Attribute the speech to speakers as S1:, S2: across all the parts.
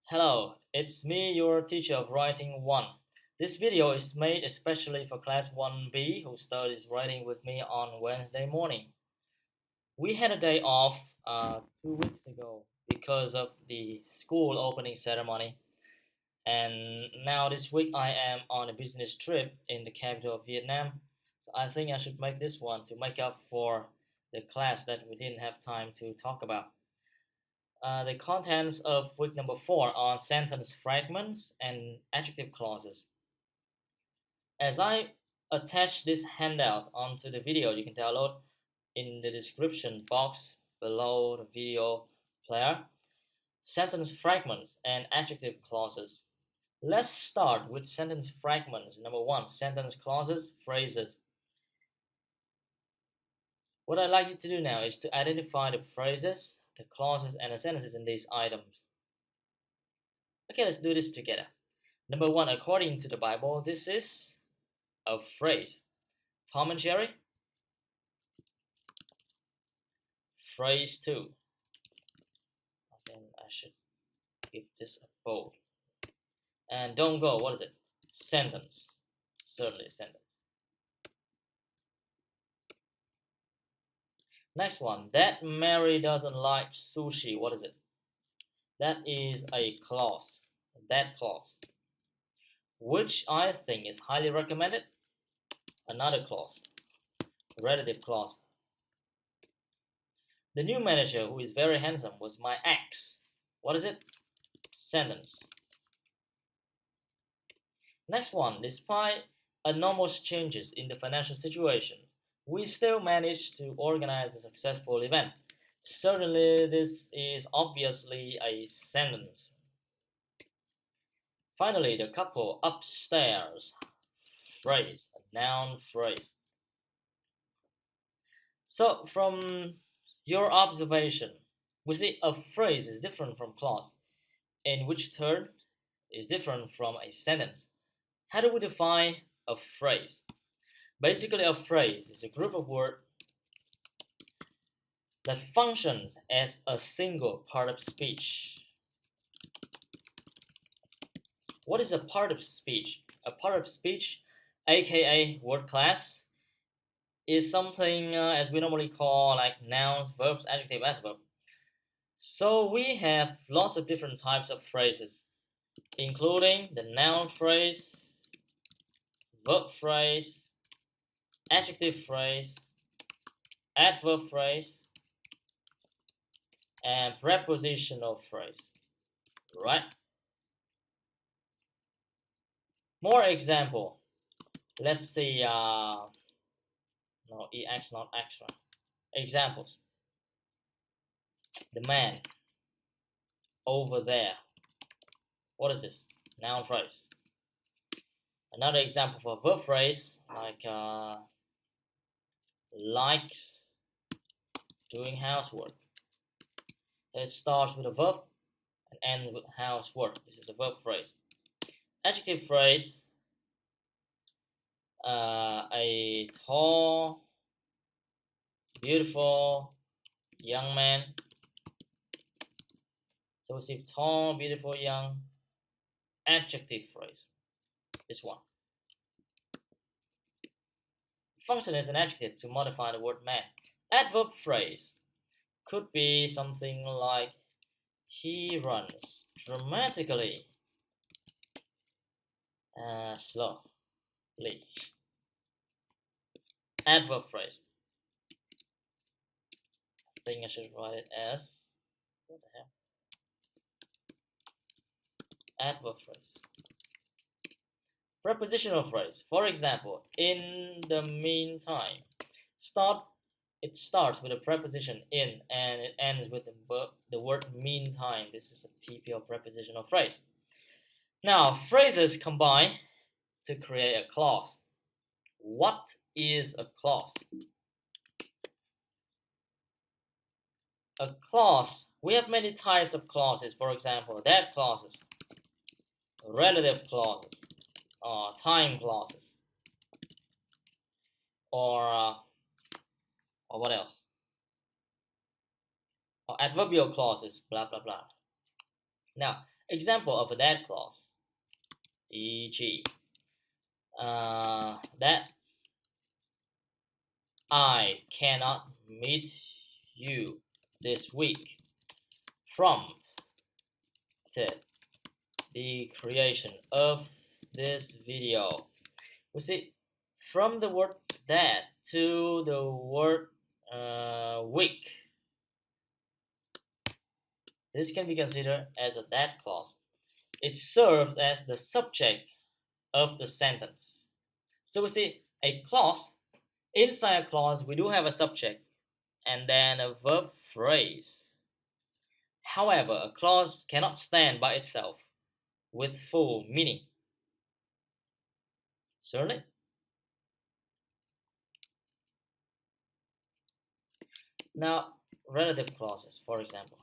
S1: Hello, it's me, your teacher of Writing 1. This video is made especially for Class 1B who studies writing with me on Wednesday morning. We had a day off 2 weeks ago because of the school opening ceremony, and now this week I am on a business trip in the capital of Vietnam. So I think I should make this one to make up for the class that we didn't have time to talk about. The contents of week number 4 are sentence fragments and adjective clauses. As I attach this handout onto the video, you can download in the description box below the video player. Sentence fragments and adjective clauses. Let's start with sentence fragments. Number 1, sentence clauses, phrases. What I'd like you to do now is to identify the phrases, the clauses, and the sentences in these items. Okay, let's do this together. Number 1, according to the Bible, this is a phrase. Tom and Jerry. Phrase 2. Then I should give this a bold. And don't go, what is it? Sentence. Certainly a sentence. Next one, that Mary doesn't like sushi. What is it? That is a clause. That clause. Which I think is highly recommended. Another clause. Relative clause. The new manager, who is very handsome, was my ex. What is it? Sentence. Next one, despite enormous changes in the financial situation, we still managed to organize a successful event. Certainly, this is obviously a sentence. Finally, the couple upstairs. Phrase, a noun phrase. So, from your observation, we see a phrase is different from clause, in which term is different from a sentence. How do we define a phrase? Basically, a phrase is a group of words that functions as a single part of speech. What is a part of speech? A part of speech, aka word class, is something as we normally call like nouns, verbs, adjective, adverb. So we have lots of different types of phrases, including the noun phrase, verb phrase, adjective phrase, adverb phrase, and prepositional phrase, right? More example. Let's see. No, ex not extra. Examples. The man over there. What is this? Noun phrase. Another example for verb phrase, like likes doing housework. It starts with a verb and ends with housework. This is a verb phrase. Adjective phrase, a tall, beautiful young man. So we see tall, beautiful, young. Adjective phrase, this one. Function is an adjective to modify the word man. Adverb phrase could be something like he runs dramatically, slowly. Adverb phrase. I think I should write it as, what the hell? Adverb phrase. Prepositional phrase. For example, in the meantime. It starts with a preposition in and it ends with the word meantime. This is a PPO prepositional phrase. Now, phrases combine to create a clause. What is a clause? A clause, we have many types of clauses. For example, that clauses, relative clauses, time clauses, or what else? Or adverbial clauses, blah blah blah. Now, Example of a that clause, e.g., that I cannot meet you this week prompted the creation of this video. We see from the word that to the word week. This can be considered as a that clause. It serves as the subject of the sentence. So we see a clause. Inside a clause, we do have a subject and then a verb phrase. However, a clause cannot stand by itself with full meaning. Certainly. Now, relative clauses, for example.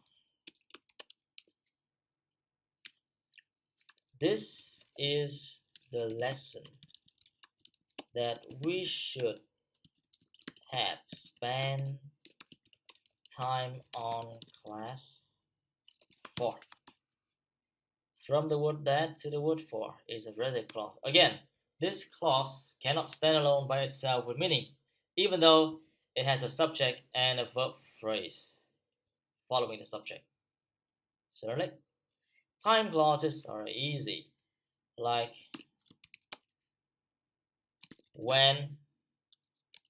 S1: This is the lesson that we should have spent time on class for. From the word that to the word for is a relative clause. Again, this clause cannot stand alone by itself with meaning, even though it has a subject and a verb phrase following the subject. Certainly. Time clauses are easy, like when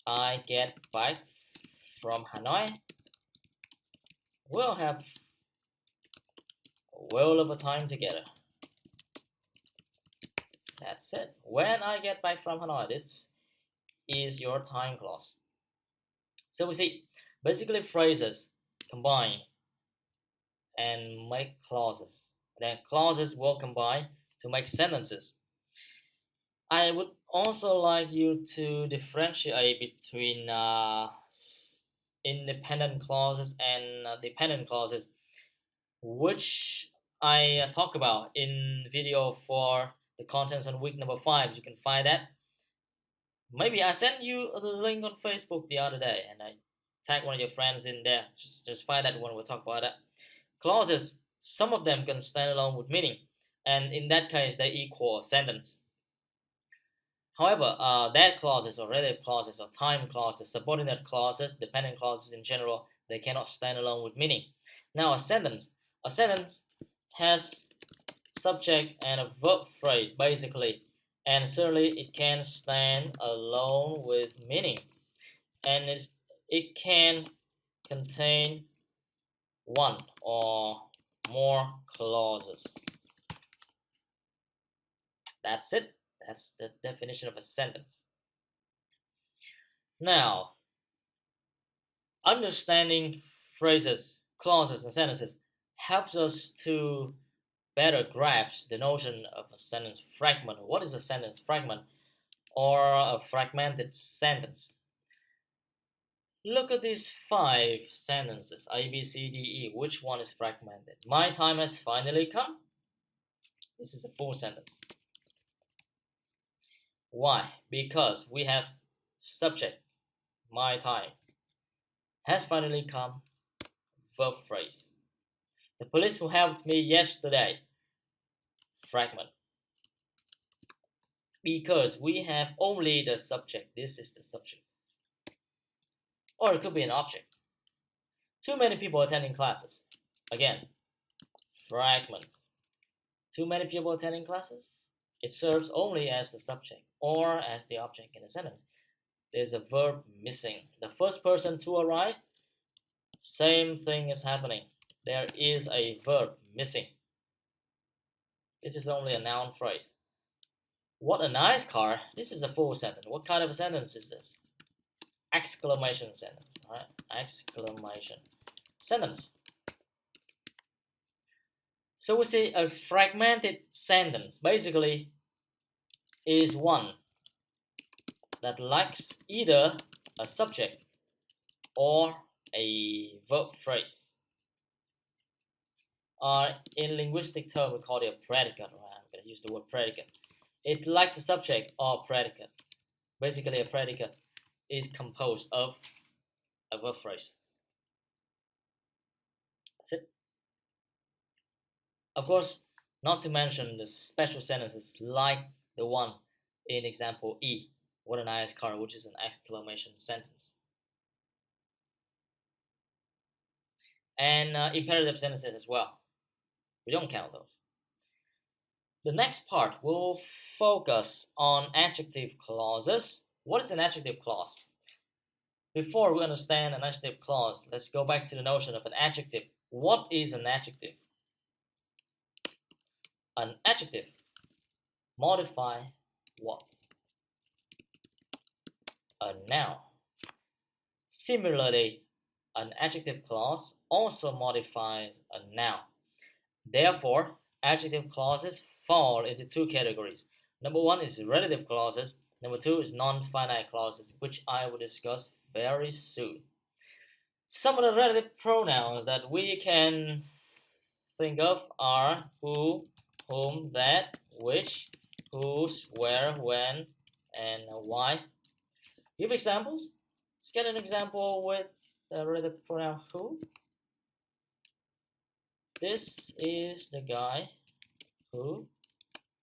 S1: I get back from Hanoi, we'll have a world of a time together. That's it. When I get back from Hanoi, this is your time clause. So we see basically phrases combine and make clauses. Then clauses will combine to make sentences. I would also like you to differentiate between independent clauses and dependent clauses, which I talk about in video for the contents on week number 5. You can find that. Maybe I sent you the link on Facebook the other day, and I tag one of your friends in there. Just find that one. We'll talk about that. Clauses, some of them can stand alone with meaning, and in that case, they equal a sentence. However, that clauses or relative clauses or time clauses, subordinate clauses, dependent clauses in general, they cannot stand alone with meaning. Now, a sentence has subject and a verb phrase basically, and certainly it can stand alone with meaning, and it can contain one or more clauses. That's it. That's the definition of a sentence. Now, understanding phrases, clauses, and sentences helps us to better grasp the notion of a sentence fragment. What is a sentence fragment or a fragmented sentence? Look at these 5 sentences, A, B, C, D, E. Which one is fragmented? My time has finally come. This is a full sentence. Why? Because we have subject, my time, has finally come, verb phrase. The police who helped me yesterday, fragment. Because we have only the subject, this is the subject. Or it could be an object. Too many people attending classes. Again, fragment. Too many people attending classes. It serves only as the subject or as the object in a sentence. There's a verb missing. The first person to arrive, same thing is happening. There is a verb missing. This is only a noun phrase. What a nice car. This is a full sentence. What kind of a sentence is this? Exclamation sentence. Right? Exclamation sentence. So we see a fragmented sentence basically is one that lacks either a subject or a verb phrase. In linguistic term, we call it a predicate. Right? I'm going to use the word predicate. It lacks a subject or predicate. Basically, a predicate is composed of a verb phrase. That's it. Of course, Not to mention the special sentences like the one in example E, what a nice car, which is an exclamation sentence. And imperative sentences as well. We don't count those. The next part will focus on adjective clauses. What is an adjective clause? Before we understand an adjective clause, let's go back to the notion of an adjective. What is an adjective? An adjective modify what? A noun. Similarly, an adjective clause also modifies a noun. Therefore, adjective clauses fall into two categories. Number one is relative clauses. Number two is non-finite clauses, which I will discuss very soon. Some of the relative pronouns that we can think of are who, whom, that, which, whose, where, when, and why. Give examples. Let's get an example with the relative pronoun who. This is the guy who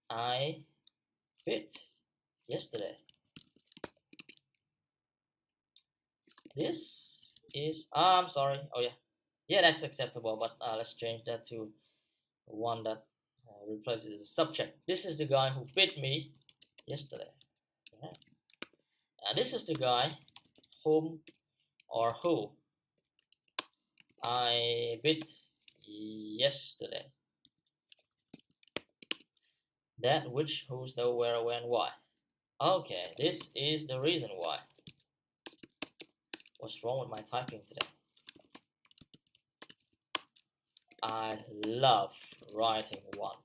S1: I bit yesterday. This is, I'm sorry, oh yeah, that's acceptable, but let's change that to one that replaces the subject. This is the guy who bit me yesterday. Okay. And this is the guy whom or who I bit yesterday. That, which, whose, the, where, when, why. Okay, this is the reason why. What's wrong with my typing today? I love writing one.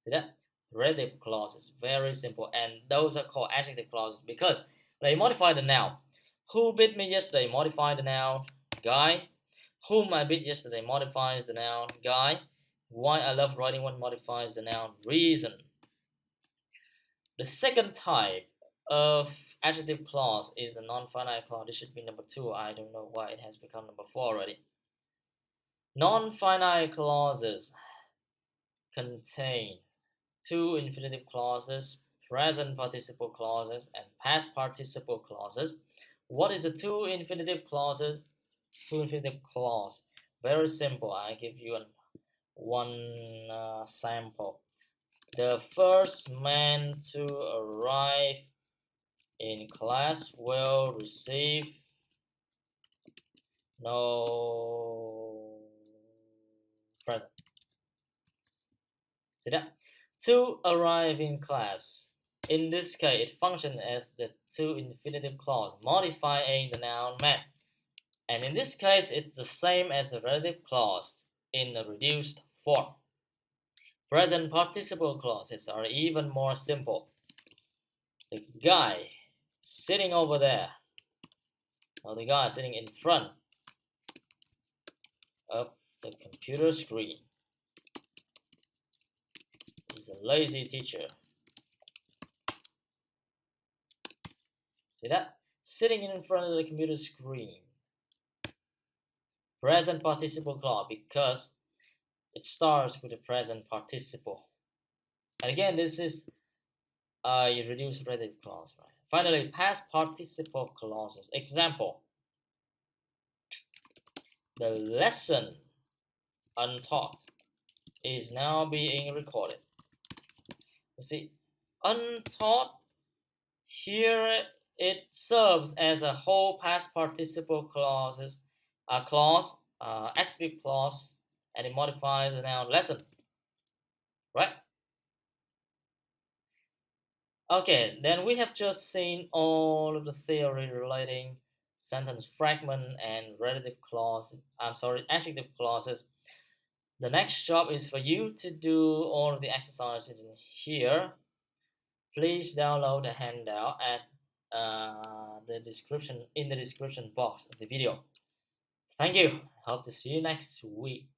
S1: See that? Relative clauses, very simple, and those are called adjective clauses because they modify the noun. Who bit me yesterday modifies the noun guy. Whom I bit yesterday modifies the noun guy. Why I love writing one modifies the noun reason. The second type of adjective clause is the non-finite clause. This should be number 2. I don't know why it has become number 4 already. Non-finite clauses contain two infinitive clauses, present participle clauses, and past participle clauses. What is the two infinitive clauses? Two infinitive clause. Very simple. I give you one sample. The first man to arrive in class will receive no present. See that? To arrive in class. In this case, it functions as the two infinitive clause, modifying the noun man. And in this case, it's the same as the relative clause in the reduced form. Present participle clauses are even more simple. The guy sitting over there, or the guy sitting in front of the computer screen, is a lazy teacher. See that? Sitting in front of the computer screen. Present participle clause because it starts with the present participle. And again, this is a reduced relative clause, right? Finally, past participle clauses. Example: the lesson untaught is now being recorded. You see, untaught here, it serves as a whole past participle clause, explicit clause, and it modifies the noun lesson, right? Okay, then we have just seen all of the theory relating sentence fragment and adjective clauses. The next job is for you to do all of the exercises in here. Please download the handout at in the description box of the video. Thank you. Hope to see you next week.